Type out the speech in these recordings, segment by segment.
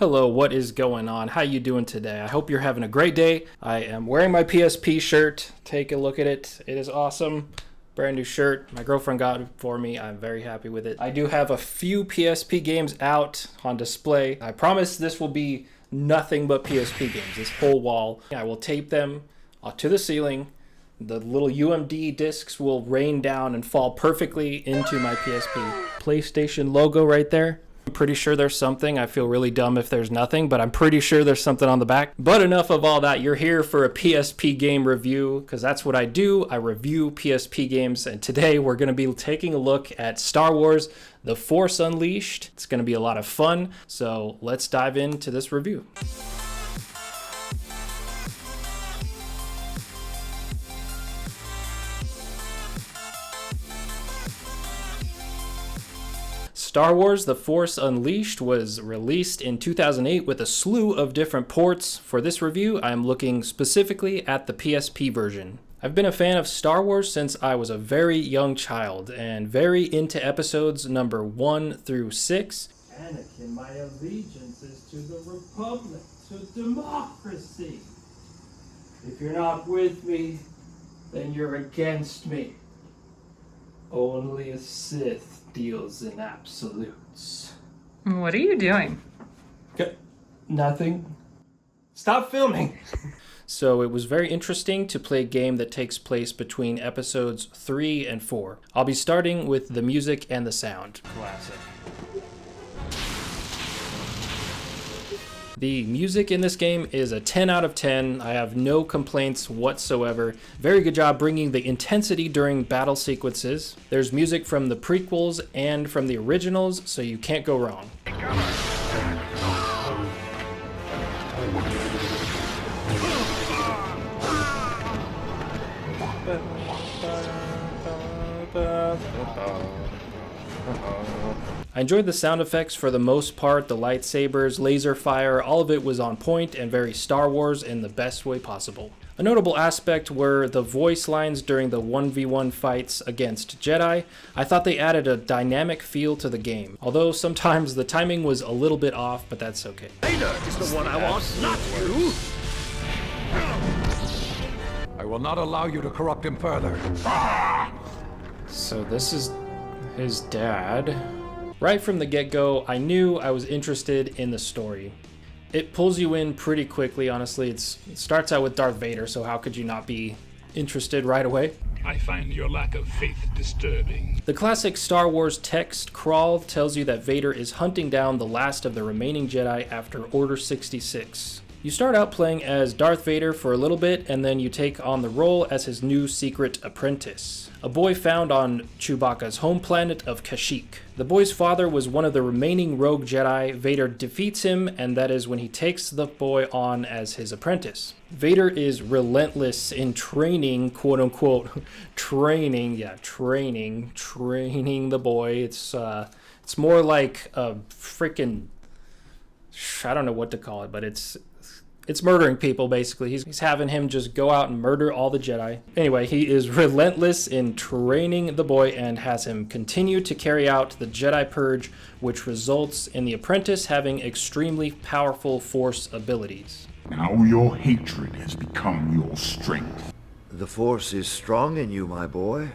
Hello, what is going on? How you doing today? I hope you're having a great day. I am wearing my PSP shirt. Take a look at it. It is awesome. Brand new shirt. My girlfriend got it for me. I'm very happy with it. I do have a few PSP games out on display. I promise this will be nothing but PSP games. This whole wall. I will tape them to the ceiling. The little UMD discs will rain down and fall perfectly into my PSP. PlayStation logo right there. I'm pretty sure there's something. I feel really dumb if there's nothing, but I'm pretty sure there's something on the back. But enough of all that. You're here for a PSP game review because that's what I do. I review PSP games, and today we're going to be taking a look at Star Wars The Force Unleashed. It's going to be a lot of fun, so let's dive into this review. Star Wars The Force Unleashed was released in 2008 with a slew of different ports. For this review, I am looking specifically at the PSP version. I've been a fan of Star Wars since I was a very young child and very into episodes number 1 through 6. Anakin, my allegiance is to the Republic, to democracy. If you're not with me, then you're against me. Only a Sith deals in absolutes. What are you doing? Nothing. Stop filming. So it was very interesting to play a game that takes place between episodes 3 and 4. I'll be starting with the music and the sound. Classic. The music in this game is a 10 out of 10. I have no complaints whatsoever. Very good job bringing the intensity during battle sequences. There's music from the prequels and from the originals, so you can't go wrong. I enjoyed the sound effects for the most part, the lightsabers, laser fire, all of it was on point and very Star Wars in the best way possible. A notable aspect were the voice lines during the 1v1 fights against Jedi. I thought they added a dynamic feel to the game, although sometimes the timing was a little bit off, but that's okay. Vader is the one I want, not you! I will not allow you to corrupt him further. So this is his dad. Right from the get-go, I knew I was interested in the story. It pulls you in pretty quickly, honestly. It starts out with Darth Vader, so how could you not be interested right away? I find your lack of faith disturbing. The classic Star Wars text crawl tells you that Vader is hunting down the last of the remaining Jedi after Order 66. You start out playing as Darth Vader for a little bit, and then you take on the role as his new secret apprentice, a boy found on Chewbacca's home planet of Kashyyyk. The boy's father was one of the remaining rogue Jedi. Vader defeats him, and that is when he takes the boy on as his apprentice. Vader is relentless in training, quote-unquote, training the boy. It's more like a freaking, I don't know what to call it, but it's murdering people, basically. He's having him just go out and murder all the Jedi. Anyway, he is relentless in training the boy and has him continue to carry out the Jedi Purge, which results in the apprentice having extremely powerful Force abilities. Now your hatred has become your strength. The Force is strong in you, my boy,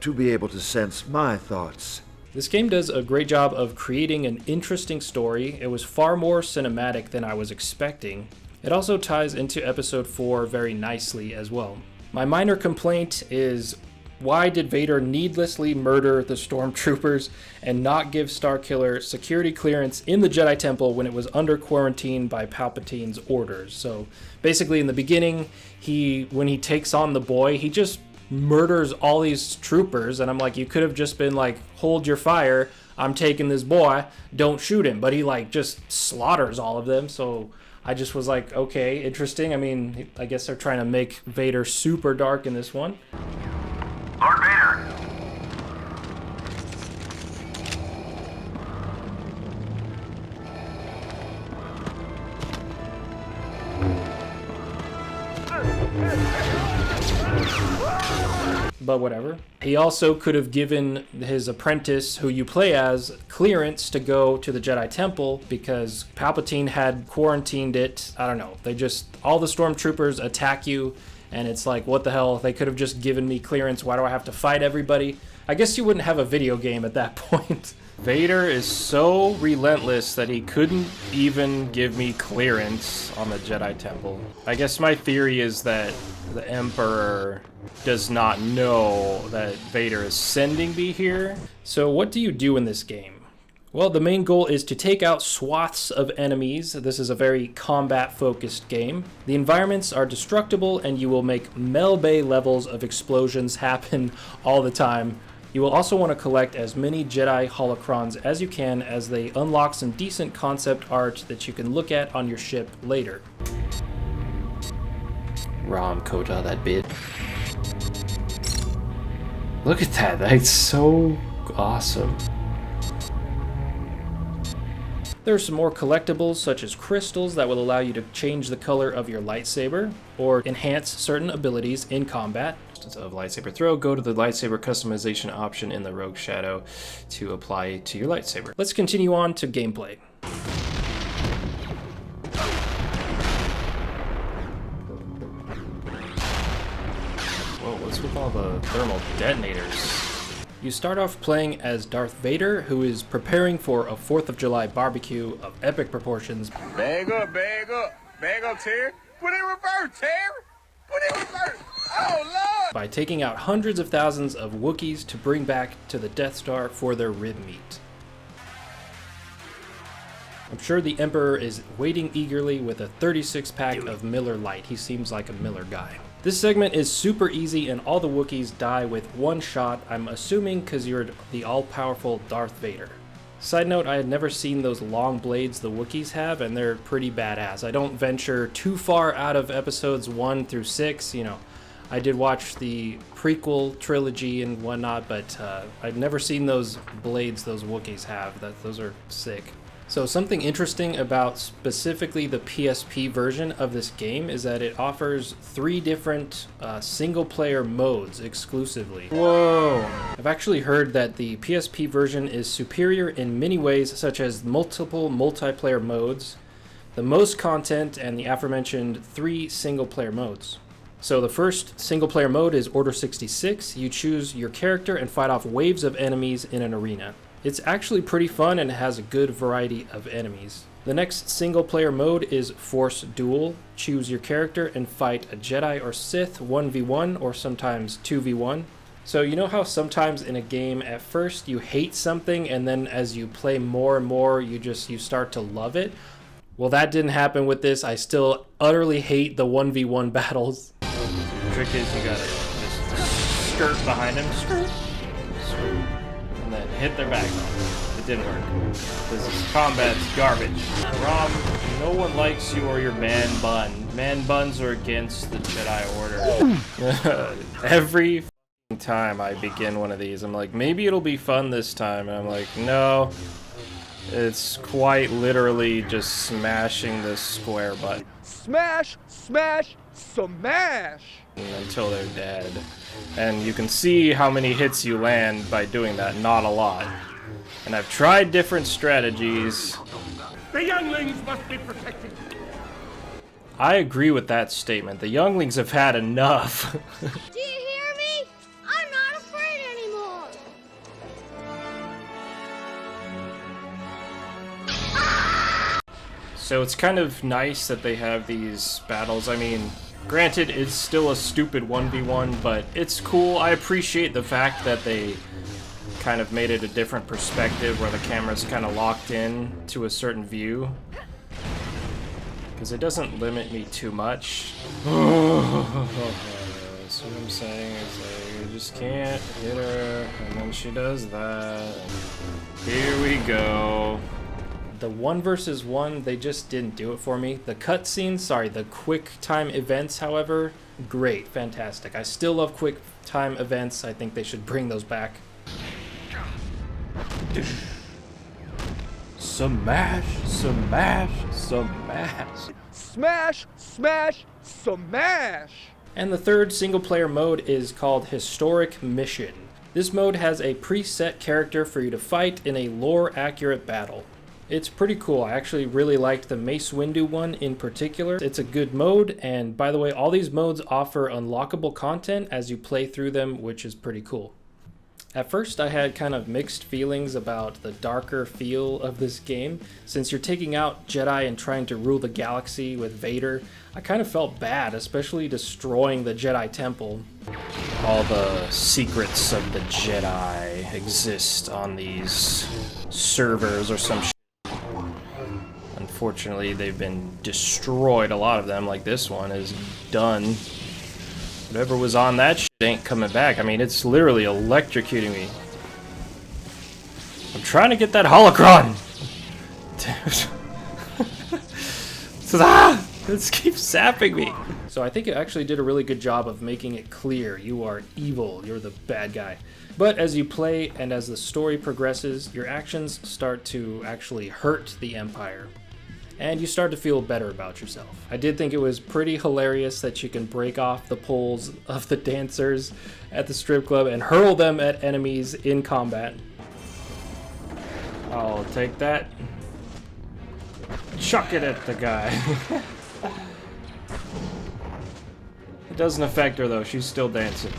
to be able to sense my thoughts. This game does a great job of creating an interesting story. It was far more cinematic than I was expecting. It also ties into episode 4 very nicely as well. My minor complaint is, why did Vader needlessly murder the stormtroopers and not give Starkiller security clearance in the Jedi Temple when it was under quarantine by Palpatine's orders? So basically in the beginning, when he takes on the boy, he just murders all these troopers, and I'm like, you could have just been like, hold your fire, I'm taking this boy, don't shoot him. But he like just slaughters all of them, so I just was like, okay, interesting. I mean, I guess they're trying to make Vader super dark in this one. Lord Vader! but whatever. He also could have given his apprentice, who you play as, clearance to go to the Jedi Temple because Palpatine had quarantined it. I don't know. All the stormtroopers attack you, and it's like, what the hell? They could have just given me clearance. Why do I have to fight everybody? I guess you wouldn't have a video game at that point. Vader is so relentless that he couldn't even give me clearance on the Jedi Temple. I guess my theory is that the Emperor does not know that Vader is sending me here. So what do you do in this game? Well, the main goal is to take out swaths of enemies. This is a very combat-focused game. The environments are destructible, and you will make Melbay levels of explosions happen all the time. You will also want to collect as many Jedi holocrons as you can, as they unlock some decent concept art that you can look at on your ship later. Rom Kota, that bit. Look at that, that's so awesome. There are some more collectibles, such as crystals that will allow you to change the color of your lightsaber or enhance certain abilities in combat. Instead of lightsaber throw, go to the lightsaber customization option in the Rogue Shadow to apply it to your lightsaber. Let's continue on to gameplay. Whoa, what's with all the thermal detonators? You start off playing as Darth Vader, who is preparing for a 4th of July barbecue of epic proportions. Bag up, Terry. Put it in reverse, Terry. Put it in reverse. Oh, Lord. By taking out hundreds of thousands of Wookiees to bring back to the Death Star for their rib meat. I'm sure the Emperor is waiting eagerly with a 36-pack of Miller Lite. He seems like a Miller guy. This segment is super easy and all the Wookiees die with one shot, I'm assuming because you're the all-powerful Darth Vader. Side note, I had never seen those long blades the Wookiees have, and they're pretty badass. I don't venture too far out of episodes 1 through 6, you know. I did watch the prequel trilogy and whatnot, but I'd never seen those blades those Wookiees have. Those are sick. So something interesting about specifically the PSP version of this game is that it offers 3 different single-player modes exclusively. Whoa! I've actually heard that the PSP version is superior in many ways, such as multiple multiplayer modes, the most content, and the aforementioned 3 single-player modes. So the first single-player mode is Order 66. You choose your character and fight off waves of enemies in an arena. It's actually pretty fun and has a good variety of enemies. The next single-player mode is Force Duel. Choose your character and fight a Jedi or Sith 1v1 or sometimes 2v1. So you know how sometimes in a game at first you hate something and then as you play more and more you start to love it? Well, that didn't happen with this. I still utterly hate the 1v1 battles. The trick is you gotta just skirt behind him. Skirt. And then hit their back. It didn't work. This combat's garbage. Rom, no one likes you or your man bun. Man buns are against the Jedi Order. Every time I begin one of these, I'm like, maybe it'll be fun this time. And I'm like, no. It's quite literally just smashing this square button. Smash, smash, smash! Until they're dead. And you can see how many hits you land by doing that, not a lot. And I've tried different strategies. The younglings must be protected. I agree with that statement. The younglings have had enough. Do you hear me? I'm not afraid anymore. So it's kind of nice that they have these battles. I mean, granted, it's still a stupid 1v1, but it's cool. I appreciate the fact that they kind of made it a different perspective where the camera's kind of locked in to a certain view. Because it doesn't limit me too much. So what I'm saying is like, you just can't hit her, and then she does that. Here we go. The 1 versus 1, they just didn't do it for me. The cutscenes, the quick time events, however, great, fantastic. I still love quick time events. I think they should bring those back. Smash, smash, smash. Smash, smash, smash! And the third single-player mode is called Historic Mission. This mode has a preset character for you to fight in a lore-accurate battle. It's pretty cool. I actually really liked the Mace Windu one in particular. It's a good mode, and by the way, all these modes offer unlockable content as you play through them, which is pretty cool. At first, I had kind of mixed feelings about the darker feel of this game. Since you're taking out Jedi and trying to rule the galaxy with Vader, I kind of felt bad, especially destroying the Jedi Temple. All the secrets of the Jedi exist on these servers or some shit. Unfortunately, they've been destroyed. A lot of them, like this one, is done. Whatever was on that shit ain't coming back. I mean, it's literally electrocuting me. I'm trying to get that holocron! This keeps zapping me. So I think it actually did a really good job of making it clear. You are evil. You're the bad guy. But as you play and as the story progresses, your actions start to actually hurt the Empire. And you start to feel better about yourself. I did think it was pretty hilarious that you can break off the poles of the dancers at the strip club and hurl them at enemies in combat. I'll take that. Chuck it at the guy. It doesn't affect her though, she's still dancing.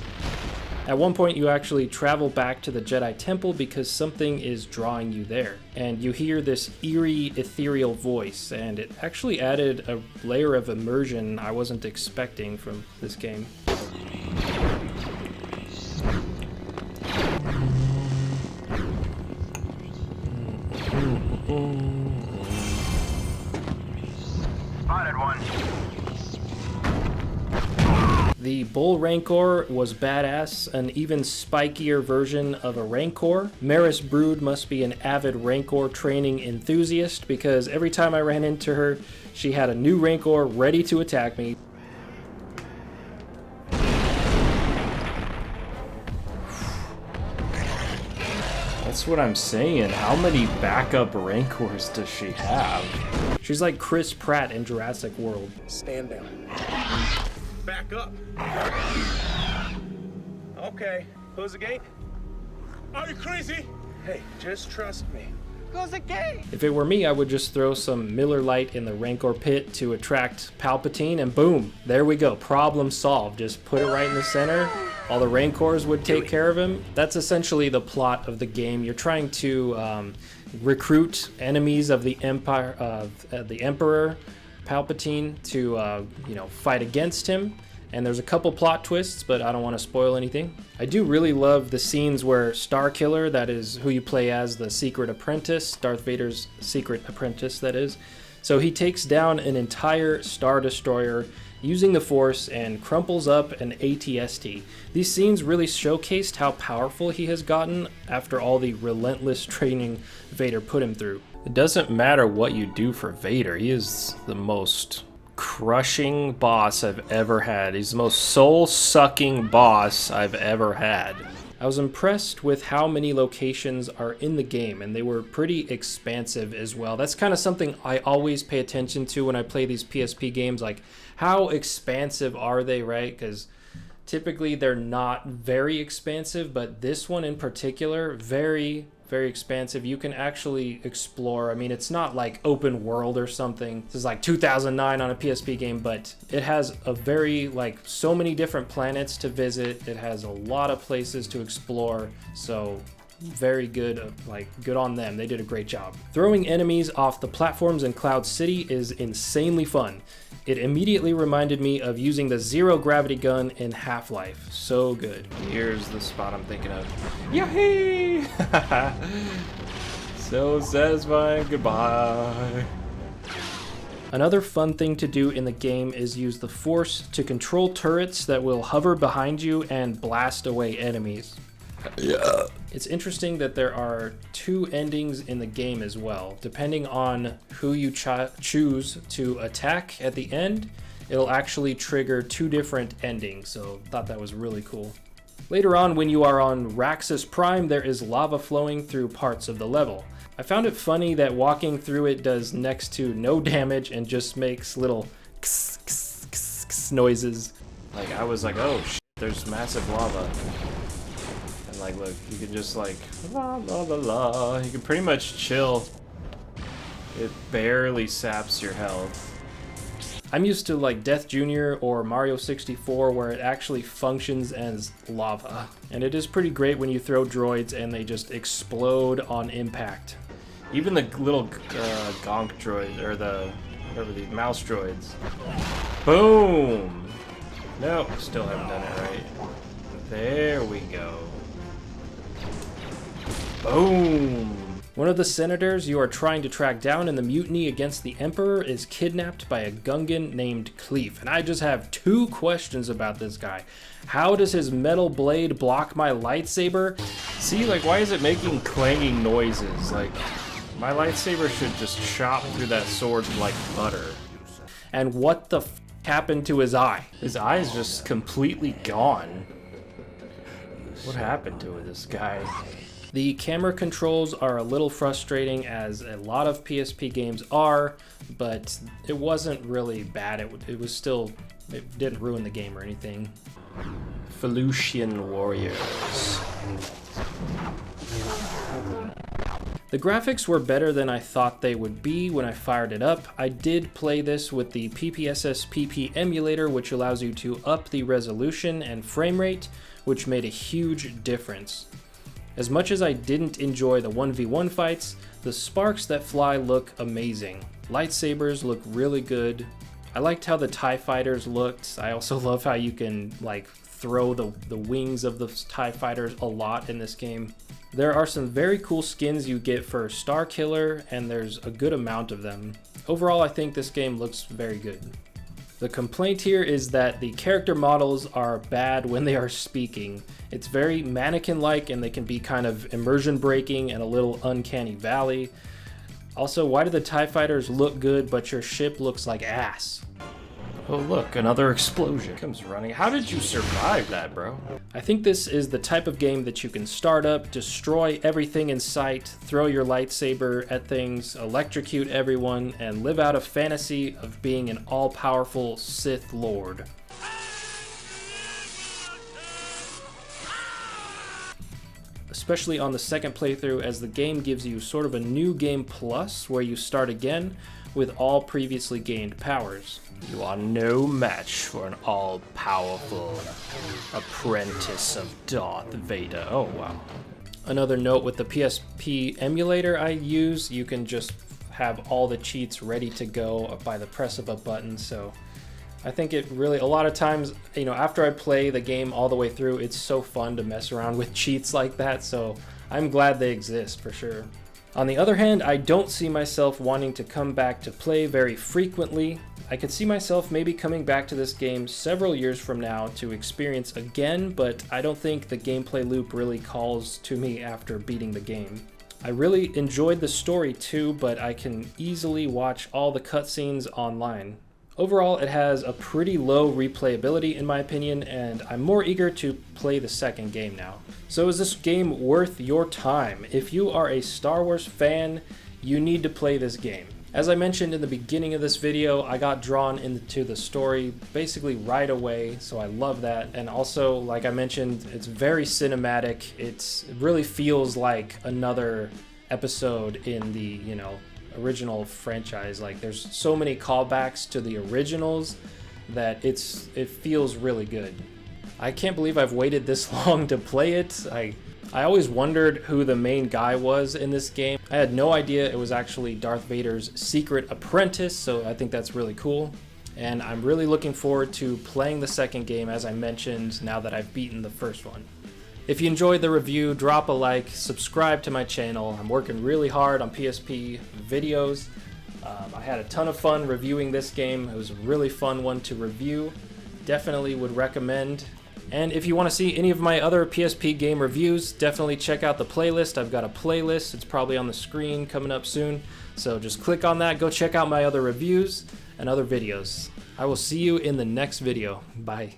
At one point you actually travel back to the Jedi Temple because something is drawing you there. And you hear this eerie, ethereal voice, and it actually added a layer of immersion I wasn't expecting from this game. Spotted one. The Bull Rancor was badass, an even spikier version of a Rancor. Maris Brood must be an avid Rancor training enthusiast because every time I ran into her, she had a new Rancor ready to attack me. That's what I'm saying. How many backup Rancors does she have? She's like Chris Pratt in Jurassic World. Stand down. Back up. Okay, close the gate. Are you crazy? Hey, just trust me. Close the gate! If it were me, I would just throw some Miller Lite in the Rancor pit to attract Palpatine, and boom, there we go. Problem solved. Just put it right in the center. All the Rancors would take care of him. That's essentially the plot of the game. You're trying to recruit enemies of the Empire, the Emperor Palpatine, to fight against him. And there's a couple plot twists, but I don't want to spoil anything. I do really love the scenes where Starkiller, that is who you play as, the secret apprentice, Darth Vader's secret apprentice, that is. So he takes down an entire Star Destroyer using the Force and crumples up an AT-ST. These scenes really showcased how powerful he has gotten after all the relentless training Vader put him through. It doesn't matter what you do for Vader, he is the most crushing boss I've ever had. He's the most soul-sucking boss I've ever had. I was impressed with how many locations are in the game, and they were pretty expansive as well. That's kind of something I always pay attention to when I play these PSP games, like how expansive are they, right? Because typically they're not very expansive, but this one in particular, very expansive. You can actually explore. I mean, it's not like open world or something. This is like 2009 on a PSP game, but it has a very, so many different planets to visit. It has a lot of places to explore. So very good, good on them. They did a great job. Throwing enemies off the platforms in Cloud City is insanely fun. It immediately reminded me of using the zero gravity gun in Half-Life. So good. Here's the spot I'm thinking of. Yahee! So satisfying. Goodbye. Another fun thing to do in the game is use the Force to control turrets that will hover behind you and blast away enemies. Yeah. It's interesting that there are two endings in the game as well. Depending on who you choose to attack at the end, it'll actually trigger two different endings, so I thought that was really cool. Later on, when you are on Raxus Prime, there is lava flowing through parts of the level. I found it funny that walking through it does next to no damage and just makes little noises. Like, I was like, oh shit, there's massive lava. And like, look, you can just like, la la la la. You can pretty much chill. It barely saps your health. I'm used to like Death Jr. or Mario 64 where it actually functions as lava. And it is pretty great when you throw droids and they just explode on impact. Even the little gonk droids, or the, whatever these, mouse droids. Boom! Nope, still haven't done it right. There we go. Boom! One of the senators you are trying to track down in the mutiny against the Emperor is kidnapped by a Gungan named Cleef. And I just have 2 questions about this guy. How does his metal blade block my lightsaber? See, like, why is it making clanging noises? Like, my lightsaber should just chop through that sword like butter. And what the f happened to his eye? His eye is just completely gone. What happened to this guy? The camera controls are a little frustrating, as a lot of PSP games are, but it wasn't really bad. It was still, it didn't ruin the game or anything. Felucian Warriors. The graphics were better than I thought they would be when I fired it up. I did play this with the PPSS-PP emulator, which allows you to up the resolution and frame rate, which made a huge difference. As much as I didn't enjoy the 1v1 fights, the sparks that fly look amazing. Lightsabers look really good. I liked how the TIE fighters looked. I also love how you can like throw the wings of the TIE fighters a lot in this game. There are some very cool skins you get for Star Killer, and there's a good amount of them. Overall, I think this game looks very good. The complaint here is that the character models are bad when they are speaking. It's very mannequin-like, and they can be kind of immersion breaking and a little uncanny valley. Also, why do the TIE fighters look good but your ship looks like ass? Oh look, another explosion comes running. How did you survive that, bro? I think this is the type of game that you can start up, destroy everything in sight, throw your lightsaber at things, electrocute everyone, and live out a fantasy of being an all-powerful Sith Lord. Especially on the second playthrough, as the game gives you sort of a new game plus where you start again with all previously gained powers. You are no match for an all-powerful apprentice of Darth Vader. Oh, wow. Another note, with the PSP emulator I use, you can just have all the cheats ready to go by the press of a button, so I think it really, a lot of times, you know, after I play the game all the way through, it's so fun to mess around with cheats like that, so I'm glad they exist for sure. On the other hand, I don't see myself wanting to come back to play very frequently. I could see myself maybe coming back to this game several years from now to experience again, but I don't think the gameplay loop really calls to me after beating the game. I really enjoyed the story too, but I can easily watch all the cutscenes online. Overall, it has a pretty low replayability in my opinion, and I'm more eager to play the second game now. So is this game worth your time? If you are a Star Wars fan, you need to play this game. As I mentioned in the beginning of this video, I got drawn into the story basically right away, so I love that. And also, like I mentioned, it's very cinematic. It really feels like another episode in the, you know, original franchise. Like, there's so many callbacks to the originals that it feels really good. I can't believe I've waited this long to play it. I always wondered who the main guy was in this game. I had no idea it was actually Darth Vader's secret apprentice, so I think that's really cool. And I'm really looking forward to playing the second game, as I mentioned, now that I've beaten the first one. If you enjoyed the review, drop a like, subscribe to my channel. I'm working really hard on PSP videos. I had a ton of fun reviewing this game. It was a really fun one to review. Definitely would recommend. And if you want to see any of my other PSP game reviews, definitely check out the playlist. I've got a playlist. It's probably on the screen coming up soon. So just click on that, go check out my other reviews and other videos. I will see you in the next video. Bye.